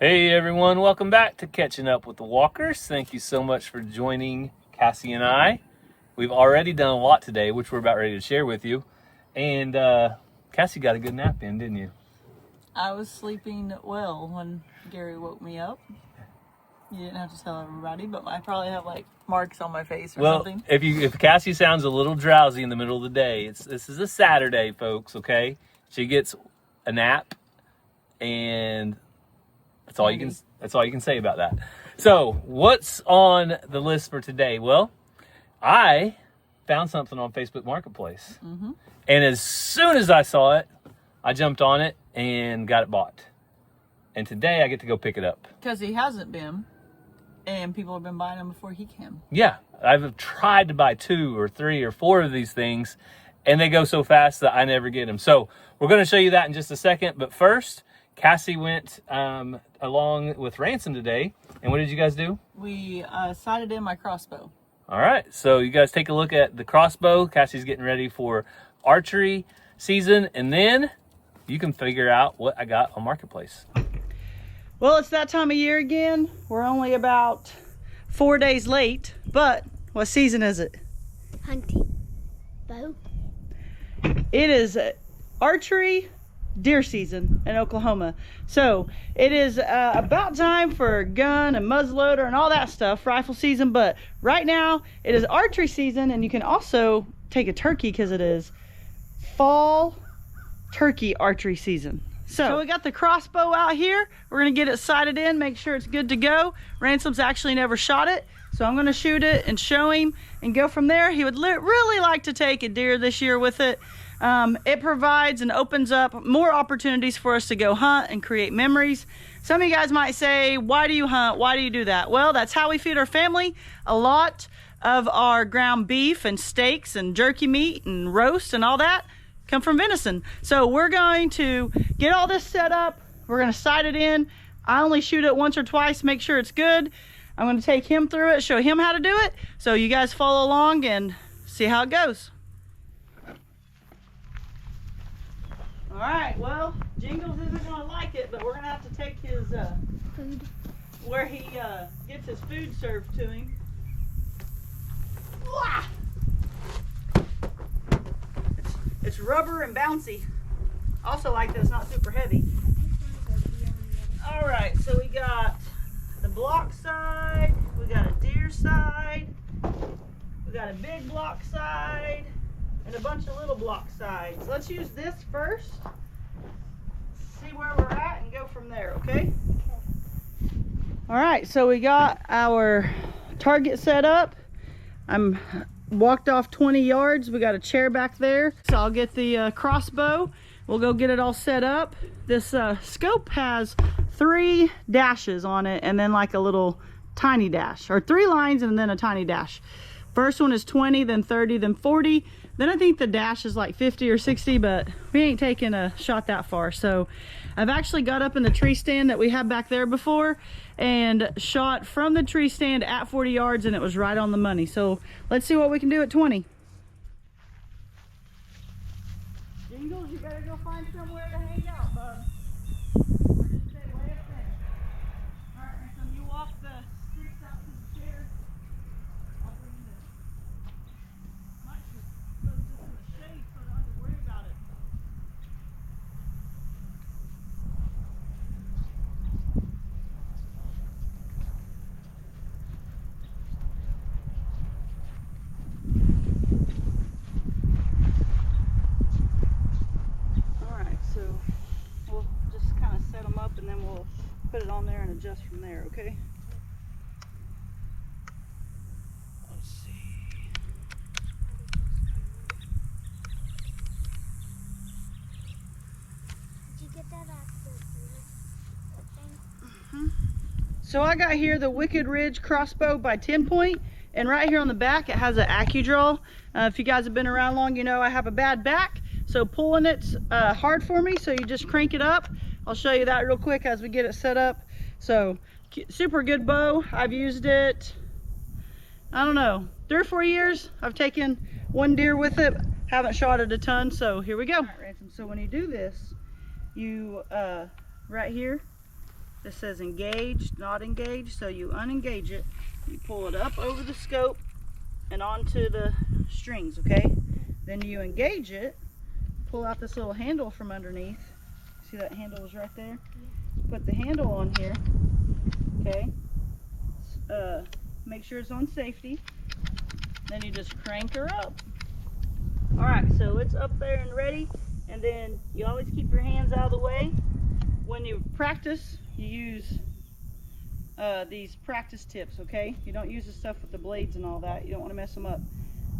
Hey everyone, welcome back to Catching Up with the Walkers. Thank you so much for joining Cassie and I. We've already done a lot today, which we're about ready to share with you. And Cassie got a good nap in, didn't you? I was sleeping well when Gary woke me up. You didn't have to tell everybody, but I probably have like marks on my face or something. If Cassie sounds a little drowsy in the middle of the day, this is a Saturday, folks, okay? She gets a nap, and that's all you can say about that. So, what's on the list for today? Well, I found something on Facebook Marketplace. Mm-hmm. And as soon as I saw it, I jumped on it and got it bought. And today I get to go pick it up. Because he hasn't been, and people have been buying them before he can. Yeah, I've tried to buy 2 or 3 or 4 of these things, and they go so fast that I never get them. So we're going to show you that in just a second. But first, Cassie went along with Ransom today. And what did you guys do? We sighted in my crossbow. All right, so you guys take a look at the crossbow. Cassie's getting ready for archery season, and then you can figure out what I got on Marketplace. Well, it's that time of year again. We're only about 4 days late, but what season is it? Hunting. Bow. It is archery deer season in Oklahoma. So it is about time for gun and muzzleloader and all that stuff, rifle season. But right now it is archery season, and you can also take a turkey because it is fall turkey archery season. So we got the crossbow out here. We're gonna get it sighted in, make sure it's good to go. Ransom's actually never shot it, so I'm gonna shoot it and show him and go from there. He would really like to take a deer this year with it. It provides and opens up more opportunities for us to go hunt and create memories. Some of you guys might say, why do you hunt? Why do you do that? Well, that's how we feed our family. A lot of our ground beef and steaks and jerky meat and roast and all that come from venison. So we're going to get all this set up. We're going to sight it in. I only shoot it once or twice, make sure it's good. I'm going to take him through it, show him how to do it. So you guys follow along and see how it goes. All right, well, Jingles isn't going to like it, but we're going to have to take his Food. where he gets his food served to him. Wah! It's rubber and bouncy. Also like that it's not super heavy. All right, so we got the block side, we got a deer side, we got a big block side, and a bunch of little block sides. Let's use this first, see where we're at, and go from there, okay? All right, so we got our target set up. I'm walked off 20 yards. We got a chair back there. So I'll get the crossbow. We'll go get it all set up. This scope has 3 dashes on it, and then like a little tiny dash, or 3 lines and then a tiny dash. First one is 20, then 30, then 40. Then I think the dash is like 50 or 60, but we ain't taking a shot that far. So I've actually got up in the tree stand that we had back there before and shot from the tree stand at 40 yards, and it was right on the money. So let's see what we can do at 20. Jingles, you better go find somewhere to hang out, bud. Or just stay way up there. All right, Ransom, you walk the sticks out to the chair. I'll bring you this. Might just go just in the shade so I don't have to worry about it. Alright, so we'll just kind of set them up and then we'll put it on there and adjust from there, okay? Let's see. Did you get that at the thing? So I got here the Wicked Ridge crossbow by 10 point, and right here on the back it has an AccuDraw. If you guys have been around long, you know I have a bad back, so pulling it's hard for me, so you just crank it up. I'll show you that real quick as we get it set up. So super good bow. I've used it, I don't know, 3 or 4 years. I've taken 1 deer with it, haven't shot it a ton, so here we go. All right, Ransom, so when you do this, you right here, This says engaged, not engaged, so you unengage it. You pull it up over the scope and onto the strings, okay? Then you engage it, pull out this little handle from underneath. See that handle is right there? Put the handle on here, okay? Make sure it's on safety. Then you just crank her up. All right, so it's up there and ready. And then you always keep your hands out of the way. When you practice, you use these practice tips, okay? You don't use the stuff with the blades and all that. You don't want to mess them up.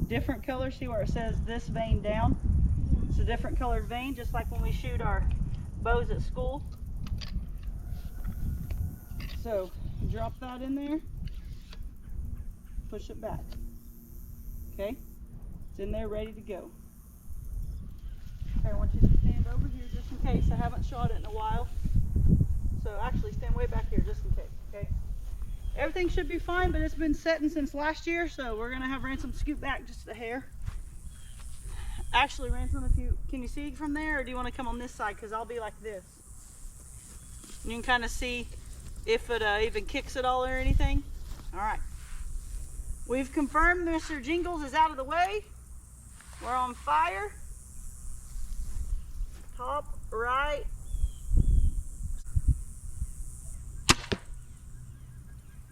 Different colors, see where it says this vein down? It's a different colored vein, just like when we shoot our bows at school. So drop that in there, push it back, okay? It's in there ready to go. Okay, I want you to stand over here just in case. I haven't shot it in a while. So actually stand way back here just in case, okay? Everything should be fine, but it's been setting since last year, so we're gonna have Ransom scoot back just a hair. Actually, Ransom, can you see from there, or do you want to come on this side? Because I'll be like this. You can kind of see if it even kicks at all or anything. All right. We've confirmed Mr. Jingles is out of the way. We're on fire. Top right.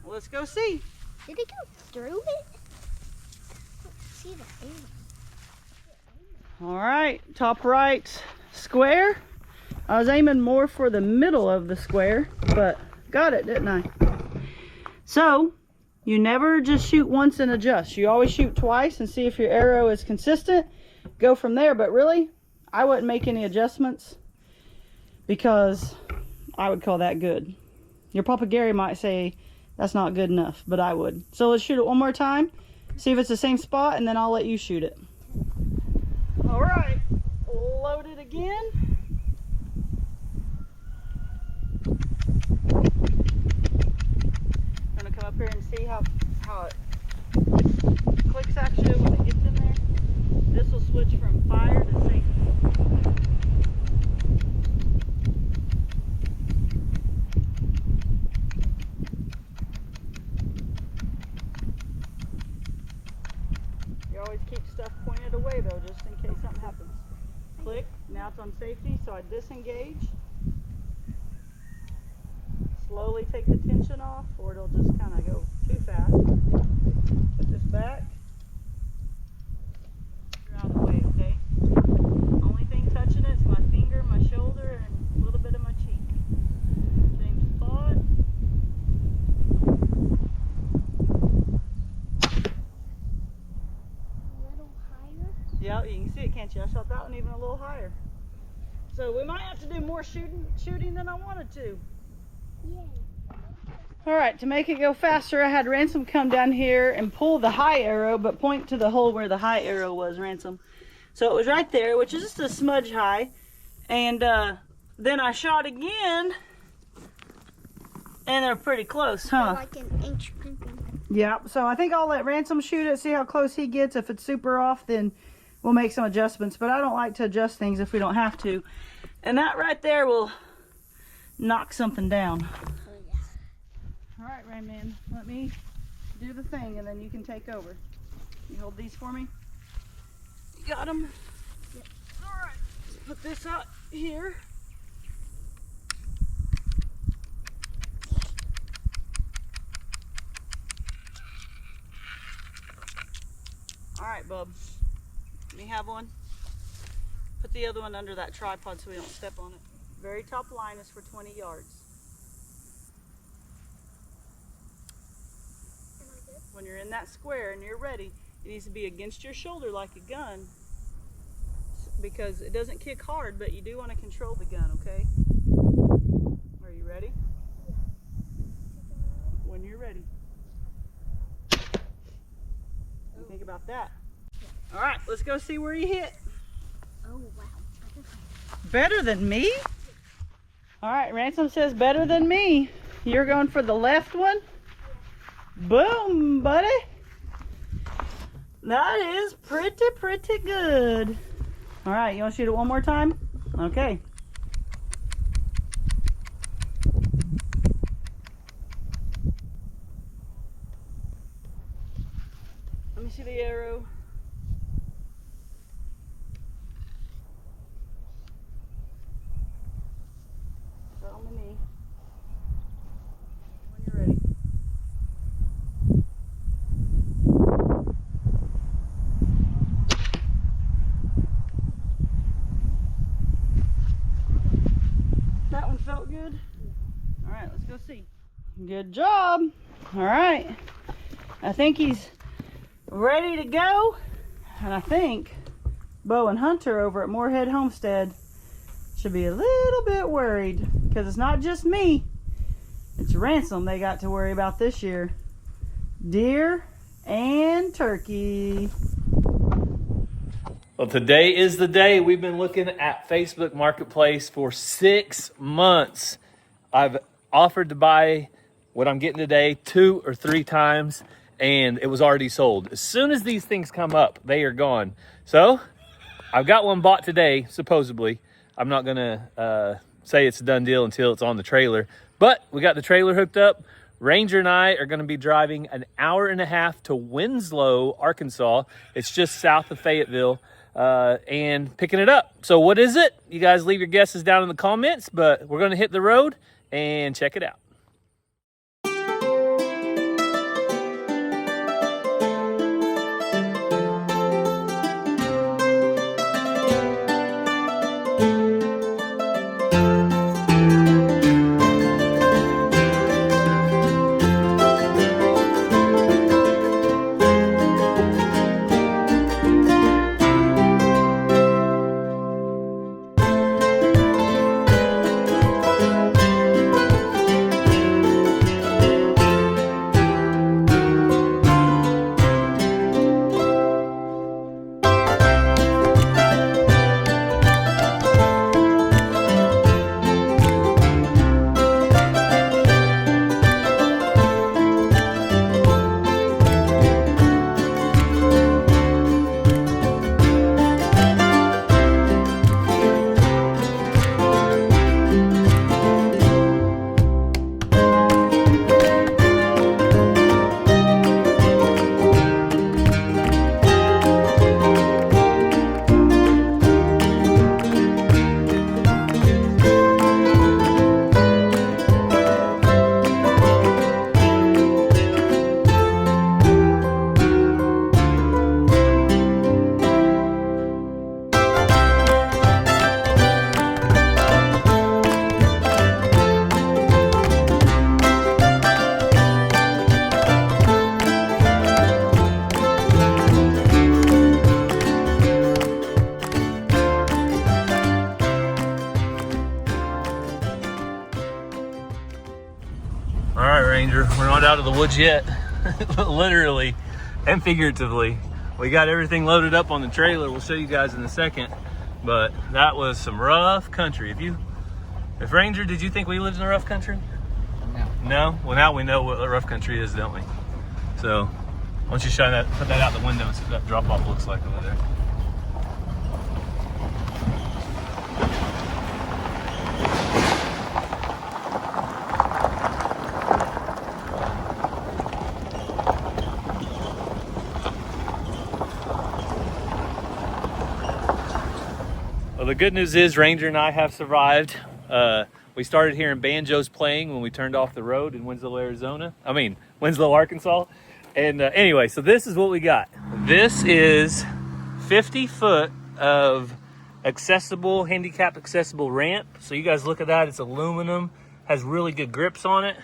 Let's go see. Did it go through it? Let's see the aim. All right, top right square. I was aiming more for the middle of the square, but got it, didn't I? So, you never just shoot once and adjust. You always shoot twice and see if your arrow is consistent. Go from there, but really, I wouldn't make any adjustments because I would call that good. Your Papa Gary might say that's not good enough, but I would. So let's shoot it one more time, see if it's the same spot, and then I'll let you shoot it. All right, load it again. I'm gonna come up here and see how it clicks at you when it gets in there. This will switch from fire to safety. You always keep stuff pointed away though, just in case something happens. Click, now it's on safety, so I disengage. Slowly take the tension off, or it'll just kind of go too fast. Put this back. You're out of the way, okay? Only thing touching it is my finger, my shoulder, and a little bit of my cheek. Same spot. Yeah, you can see it, can't you? I shot that one even a little higher. So we might have to do more shooting than I wanted to. Yay. All right, to make it go faster, I had Ransom come down here and pull the high arrow, but point to the hole where the high arrow was, Ransom. So it was right there, which is just a smudge high. And then I shot again, and they're pretty close, huh? Like an inch. Yeah, so I think I'll let Ransom shoot it, see how close he gets. If it's super off, then we'll make some adjustments, but I don't like to adjust things if we don't have to. And that right there will knock something down. Oh, yeah. All right, Rain Man, let me do the thing and then you can take over. You hold these for me? You got them? Yep. All right, let's put this out here. All right, bub. Let me have one. Put the other one under that tripod so we don't step on it. Very top line is for 20 yards. When you're in that square and you're ready, it needs to be against your shoulder like a gun, because it doesn't kick hard, but you do want to control the gun, okay? Are you ready? When you're ready. What do you think about that? All right, let's go see where you hit. Oh, wow. Better than me? All right, Ransom says better than me. You're going for the left one? Boom, buddy. That is pretty good. All right, you want to shoot it one more time? Okay. me see the arrow. Start on my knee. When you're ready. That one felt good. All right, let's go see. Good job. All right. I think he's ready to go. And I think Bo and Hunter over at Moorhead Homestead should be a little bit worried because it's not just me. It's Ransom they got to worry about this year. Deer and turkey. Well, today is the day. We've been looking at Facebook Marketplace for 6 months. I've offered to buy what I'm getting today 2 or 3 times, and it was already sold. As soon as these things come up, they are gone. So I've got one bought today, supposedly. I'm not gonna say it's a done deal until it's on the trailer, but we got the trailer hooked up. Ranger and I are gonna be driving an hour and a half to Winslow, Arkansas. It's just south of Fayetteville, and picking it up. So what is it? You guys leave your guesses down in the comments, but we're gonna hit the road and check it out. All right, Ranger, we're not out of the woods yet, literally and figuratively. We got everything loaded up on the trailer. We'll show you guys in a second, but that was some rough country. If Ranger, did you think we lived in the rough country? No. No? Well, now we know what rough country is, don't we? So, why don't you shine that, put that out the window and see what that drop off looks like over there. Well, the good news is Ranger and I have survived. We started hearing banjos playing when we turned off the road in Winslow, Arkansas. And anyway, so this is what we got. This is 50 foot of accessible, handicap accessible ramp. So you guys look at that, it's aluminum, has really good grips on it.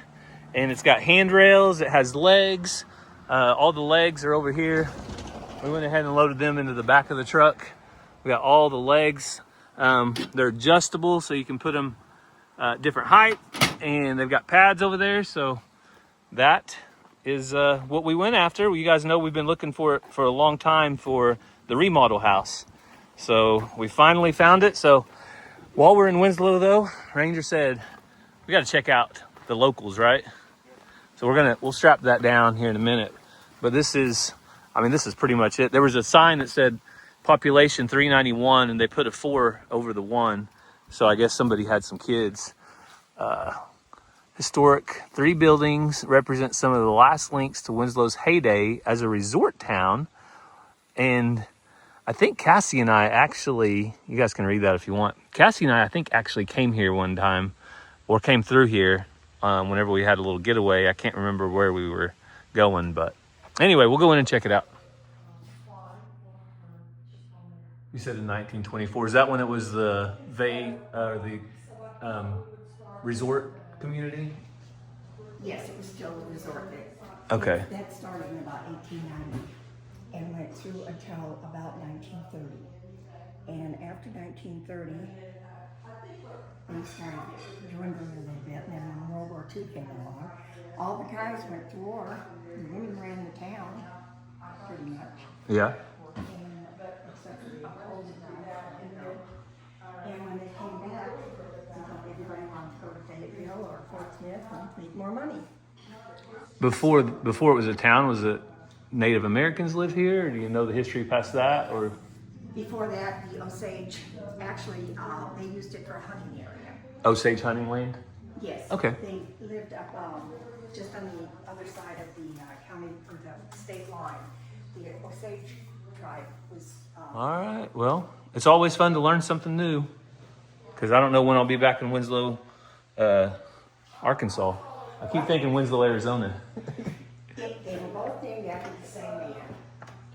And it's got handrails, it has legs. All the legs are over here. We went ahead and loaded them into the back of the truck. We got all the legs. They're adjustable, so you can put them different height, and they've got pads over there. So that is what we went after. You guys know we've been looking for it for a long time for the remodel house. So we finally found it. So while we're in Winslow, though, Ranger said we got to check out the locals, right? So we'll strap that down here in a minute. But this is pretty much it. There was a sign that said population 391, and they put a 4 over the 1. So I guess somebody had some kids. historic 3 buildings represent some of the last links to Winslow's heyday as a resort town. And I think Cassie and I actually, you guys can read that if you want. Cassie and I think, actually came here one time, or came through here whenever we had a little getaway. I can't remember where we were going, but anyway, we'll go in and check it out. You said in 1924. Is that when it was the resort community? Yes, it was still a resort then. Okay. That started in about 1890 and went through until about 1930. And after 1930, things started dwindling a little bit, and then when World War II came along, all the guys went to war, and women ran the town, pretty much. Yeah. Except for the old guys. And when they came back, everybody wanted to go to Fayetteville or Fort Smith and make more money. Before it was a town, was it Native Americans live here? Or do you know the history past that, or? Before that, the Osage, actually, they used it for a hunting area. Osage hunting land? Yes. Okay. They lived up just on the other side of the county, or the state line. The Osage tribe was... All right. Well, it's always fun to learn something new, because I don't know when I'll be back in Winslow, Arkansas. I keep thinking Winslow, Arizona. They were both named after the same man,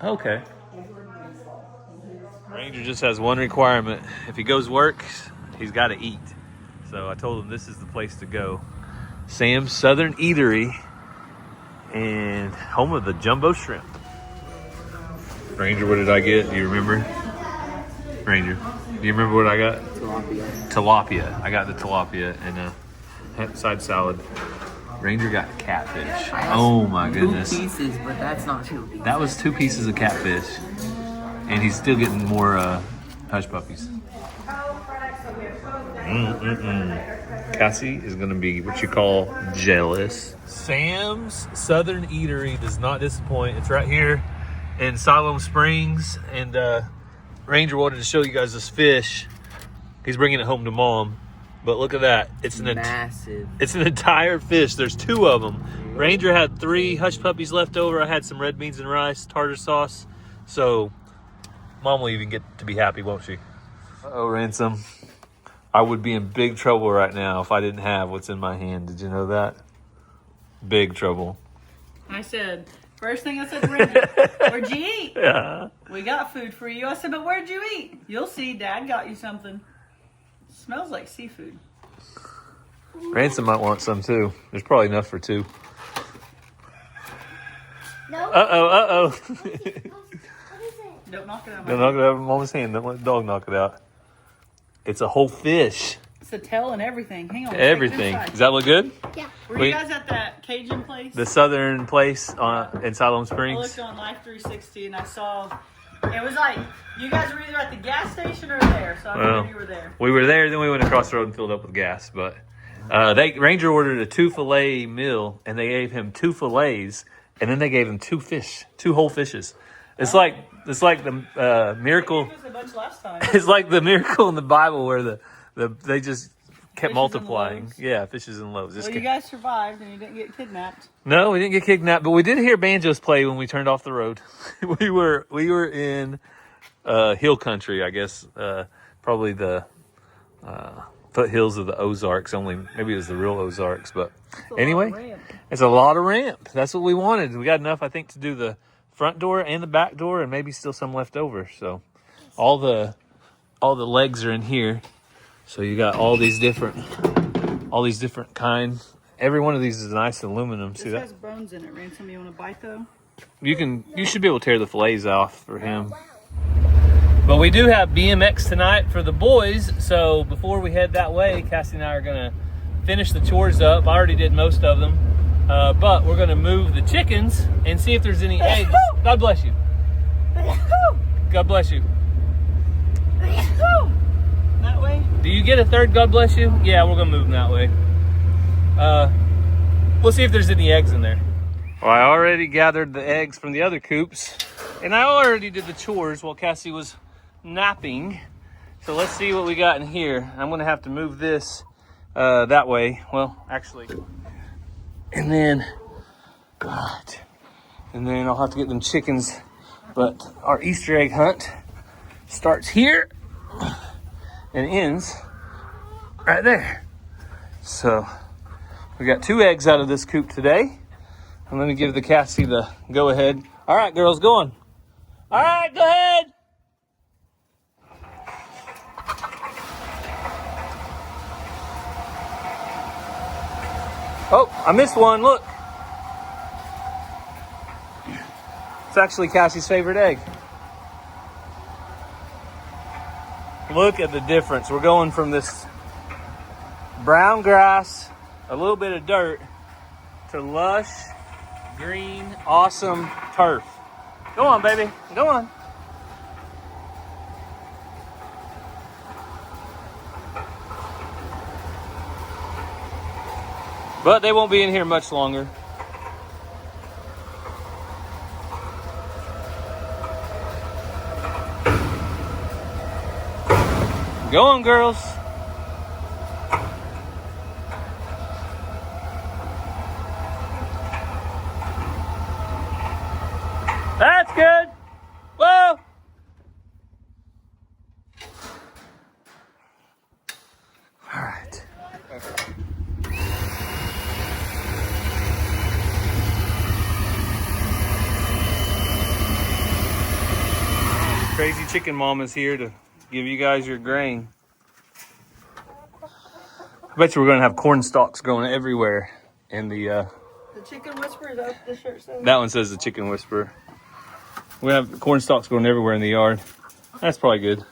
Okay. Edward Winslow. And he was... Ranger just has one requirement. If he goes work, he's got to eat. So I told him this is the place to go. Sam's Southern Eatery and home of the jumbo shrimp. Ranger, what did I get? Do you remember? Ranger, do you remember what I got? Tilapia. I got the tilapia and a side salad. Ranger got catfish. Oh my goodness. 2 pieces, but that's not 2 pieces. That was 2 pieces of catfish. And he's still getting more hush puppies. Cassie is going to be what you call jealous. Sam's Southern Eatery does not disappoint. It's right here in Siloam Springs. And Ranger wanted to show you guys this fish. He's bringing it home to Mom. But look at that. It's Massive. It's an entire fish. There's 2 of them. Ranger had 3 hush puppies left over. I had some red beans and rice, tartar sauce. So Mom will even get to be happy, won't she? Uh-oh, Ransom. I would be in big trouble right now if I didn't have what's in my hand. Did you know that? Big trouble. I said, first thing I said to Ranger, where'd you eat? Yeah. We got food for you. I said, but where'd you eat? You'll see, Dad got you something. Smells like seafood. Ransom might want some too. There's probably enough for 2. No. Uh-oh. What is it? Don't knock it out. Don't knock it out of Mama's hand. Don't let the dog knock it out. It's a whole fish. It's the tail and everything. Hang on. Everything. Does that look good? Yeah. Were you guys at that Cajun place? The Southern place in Siloam I Springs. looked on Life 360 and I saw, it was like, you guys were either at the gas station or there, so I figured you were there. We were there, then we went across the road and filled up with gas. But Ranger ordered a 2 fillet meal, and they gave him 2 fillets, and then they gave him 2 fish, 2 whole fishes. It's like the miracle. They gave us a bunch last time. It's like the miracle in the Bible where they just kept Fishes multiplying. and loaves. Yeah, fishes and loaves. Well, you guys survived and you didn't get kidnapped. No, we didn't get kidnapped, but we did hear banjos play when we turned off the road. we were in hill country, I guess. Probably the foothills of the Ozarks. Maybe it was the real Ozarks, but anyway, it's a lot of ramp. That's what we wanted. We got enough, I think, to do the front door and the back door, and maybe still some left over. So all the legs are in here. So you got all these different kinds. Every one of these is nice aluminum. See This that? has bones in it. Ransom, you want to bite though? You should be able to tear the fillets off for him. But we do have BMX tonight for the boys. So before we head that way, Cassie and I are gonna finish the chores up. I already did most of them. But we're gonna move the chickens and see if there's any eggs. God bless you. God bless you. That way? Do you get a third God bless you? Yeah, we're gonna move them that way. We'll see if there's any eggs in there. Well, I already gathered the eggs from the other coops, and I already did the chores while Cassie was napping. So let's see what we got in here. I'm gonna have to move this that way. Well, actually, and then, God, and then I'll have to get them chickens. But our Easter egg hunt starts here and ends right there. So we got 2 eggs out of this coop today. I'm gonna give the Cassie the go ahead. All right, girls, go on. All right, go ahead. Oh, I missed one, look. It's actually Cassie's favorite egg. Look at the difference. We're going from this brown grass, a little bit of dirt, to lush, green, awesome turf. Go on, baby, go on. But they won't be in here much longer. Go on, girls. That's good. Whoa. All right. Crazy Chicken Mom is here to give you guys your grain. I bet you we're gonna have corn stalks growing everywhere in the Chicken Whisperer, is that what this shirt says? that one says the Chicken Whisperer. We have corn stalks growing everywhere in the yard. That's probably good.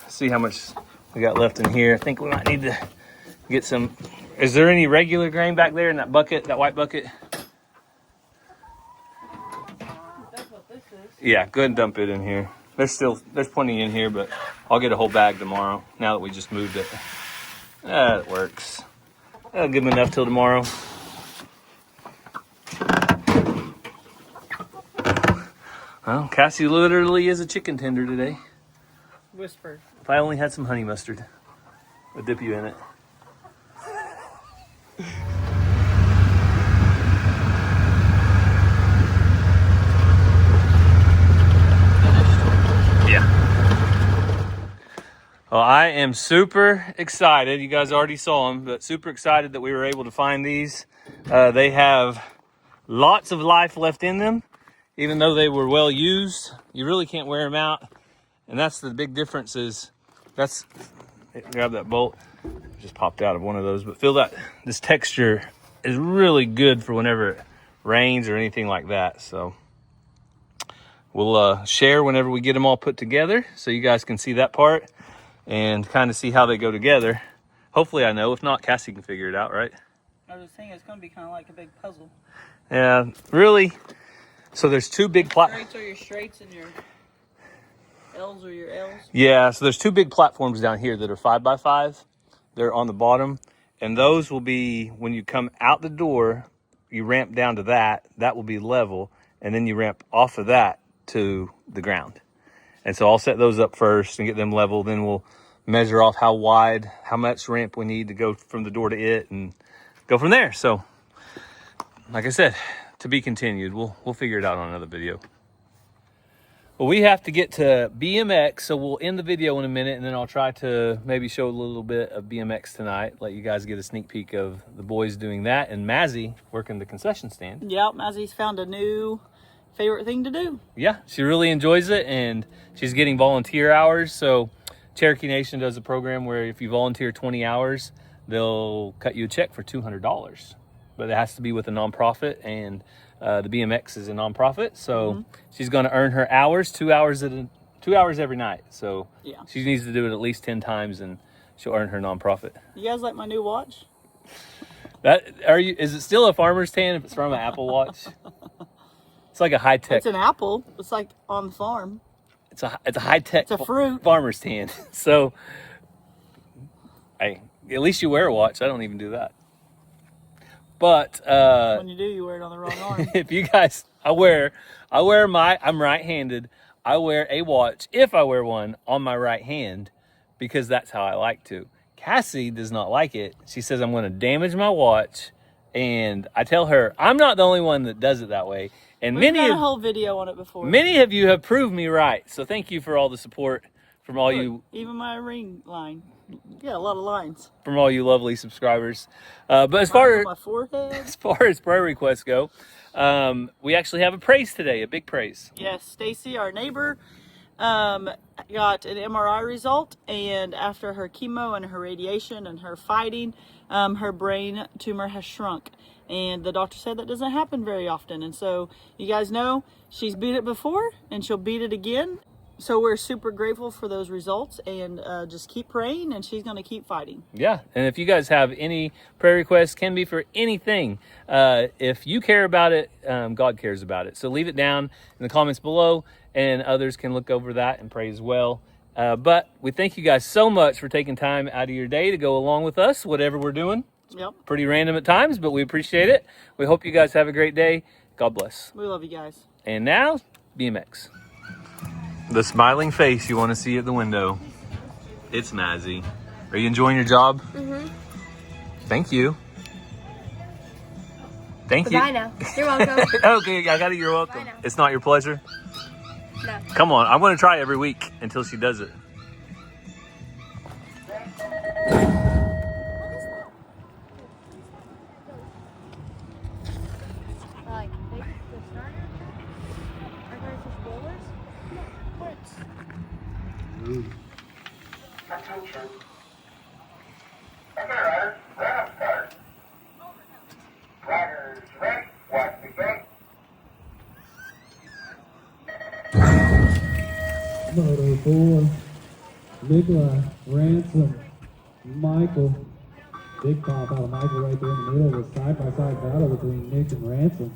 Let's see how much we got left in here. I think we might need to get some. Is there any regular grain back there in that bucket, that white bucket? That's what this is. Yeah, go ahead and dump it in here. There's plenty in here, but I'll get a whole bag tomorrow now that we just moved it. That works. That'll give them enough till tomorrow. Well, Cassie literally is a chicken tender today. Whisper. If I only had some honey mustard, I'd dip you in it. Well, I am super excited. You guys already saw them, but super excited that we were able to find these. They have lots of life left in them, even though they were well used. You really can't wear them out, and that's the big difference. Is grab that bolt. It just popped out of one of those, but feel that this texture is really good for whenever it rains or anything like that. So we'll share whenever we get them all put together, so you guys can see that part and kind of see how they go together. Hopefully I know. If not, Cassie can figure it out, right? I was saying it's going to be kind of like a big puzzle. Yeah, really. So there's 2 big Straights are your straights and your L's are your L's. Yeah, so there's 2 big platforms down here that are 5x5. They're on the bottom, and those will be, when you come out the door, you ramp down to that. That will be level, and then you ramp off of that to the ground. And so I'll set those up first and get them level. Then we'll measure off how wide, how much ramp we need to go from the door to it, and go from there. So, like I said, to be continued. We'll figure it out on another video. Well, we have to get to BMX, so we'll end the video in a minute, and then I'll try to maybe show a little bit of BMX tonight. Let you guys get a sneak peek of the boys doing that, and Mazzy working the concession stand. Yep, Mazzy's found a new favorite thing to do. Yeah, she really enjoys it, and she's getting volunteer hours. So Cherokee Nation does a program where if you volunteer 20 hours, they'll cut you a check for $200. But it has to be with a nonprofit, and the BMX is a nonprofit. So she's going to earn her hours, 2 hours every night. So yeah, she needs to do it at least 10 times, and she'll earn her nonprofit. You guys like my new watch? Is it still a farmer's tan if it's from an Apple Watch? It's like a high tech. It's an apple. It's like on the farm. It's a high tech. It's a fruit. Farmer's tan. So, hey, at least you wear a watch. I don't even do that. But when you do, you wear it on the wrong arm. if you guys, I'm right-handed. I wear a watch, if I wear one, on my right hand, because that's how I like to. Cassie does not like it. She says I'm going to damage my watch, and I tell her I'm not the only one that does it that way. And We've done a whole video on it before. many of you have proved me right. So thank you for all the support from all you, even my ring line. Yeah, a lot of lines. from all you lovely subscribers. But as far my forehead. as prayer requests go, we actually have a praise today, a big praise. Yes, Stacy, our neighbor, got an MRI result, and after her chemo and her radiation and her fighting, her brain tumor has shrunk. And the doctor said that doesn't happen very often. And so you guys know she's beat it before and she'll beat it again. So we're super grateful for those results, and just keep praying, and she's going to keep fighting. Yeah, and if you guys have any prayer requests, can be for anything. If you care about it, God cares about it. So leave it down in the comments below, and others can look over that and pray as well. But we thank you guys so much for taking time out of your day to go along with us, whatever we're doing. Yep. Pretty random at times, but we appreciate it. We hope you guys have a great day. God bless. We love you guys. And now, BMX. The smiling face you want to see at the window. It's Mazzy. Are you enjoying your job? Mm-hmm. Thank you. Thank Bye you. now. You're welcome. Okay, I got it. You're welcome. Bye now. It's not your pleasure? No. Come on. I'm going to try every week until she does it. Like, the starter? Are there just rollers? No, what's? Attention. Riders, round start. Riders ready, watch the gate. Moto 4, Nicola, Ransom, Michael. Big pop out of Michael right there in the middle of a side-by-side battle between Nick and Ransom.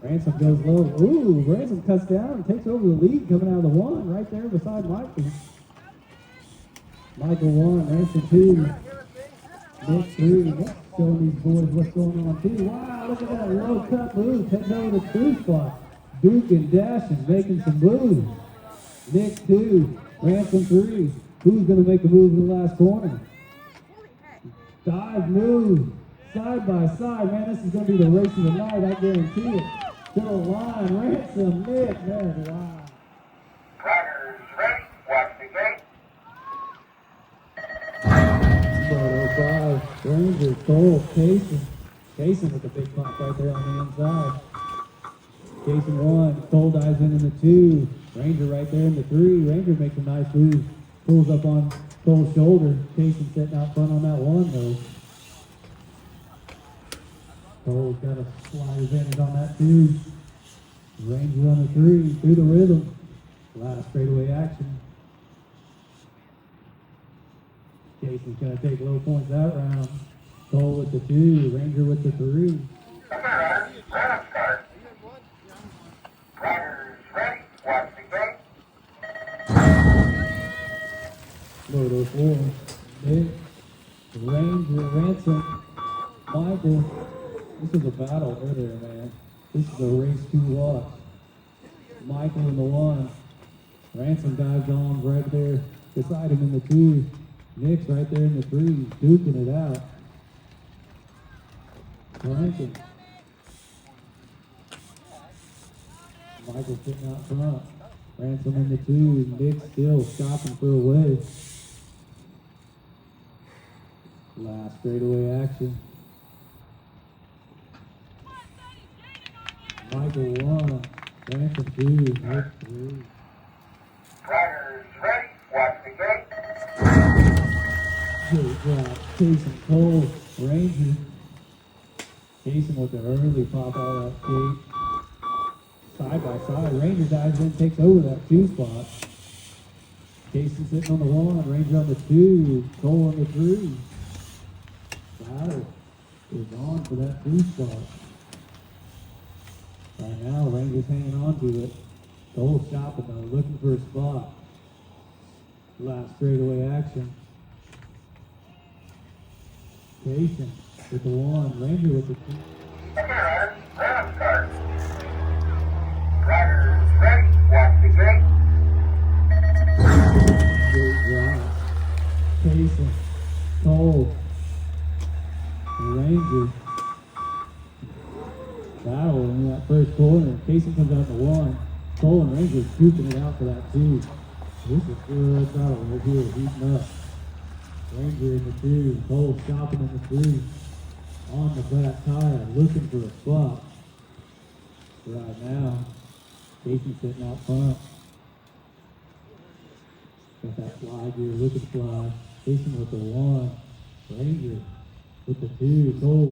Ransom goes low. Ooh, Ransom cuts down and takes over the lead coming out of the one right there beside Michael. Michael 1, Ransom 2, Nick 3. Nick's showing these boys what's going on too. Wow, look at that low cut move. Heading over the 2 spot. Duke and dashing, making some moves. Nick 2, Ransom 3. Who's going to make a move in the last corner? Dive move, side by side. Man, this is going to be the race of the night, I guarantee it. To the line, Ransom, Nick, man, wow. Riders ready, watch the gate. Moto 5, Ranger, Cole, Casey. Casey with the big pump right there on the inside. Casey 1, Cole dives in the 2. Ranger right there in the 3. Ranger makes a nice move. Pulls up on Cole's shoulder. Casey sitting out front on that 1 though. Cole's got a slight advantage on that 2. Ranger on the 3. Through the rhythm. Last straightaway action. Casey's going to take low points that round. Cole with the 2. Ranger with the 3. Riders, round start. Riders ready, watch the gate. Moto 4, Nick, Ranger, Ransom, Michael. This is a battle earlier, man. This is a race to watch. Michael in the 1. Ransom dives on right there beside him in the 2. Nick's right there in the 3, duking it out. Ransom. Michael sitting out front. Ransom in the 2. Nick still stopping for a way. Last straightaway action. Michael 1. Ransom 2. Nick 3. Riders ready, watch the gate. Good job. Casey Cole. Ranger. Casey with the early pop out of that gate. Side by side. Ranger dives in, takes over that 2 spot. Casey sitting on the 1, Ranger on the 2, Cole on the 3. Battle is on for that 2 spot. Right now, Ranger's hanging on to it. Cole's shopping though, looking for a spot. Last straightaway action. Casey with the 1, Ranger with the 2. Riders, round start. Riders ready, watch the gate. Good drop. Casey, Cole battle in that first corner. Casey comes out to one. Cole and Ranger scooping it out for that two. This is a good battle right here, heating up. Ranger in the two, Cole stopping in the three. On the flat tire, looking for a spot. Right now, Casey sitting out front. Got that fly gear, looking fly. Casey with the one. Ranger with the two, Cole.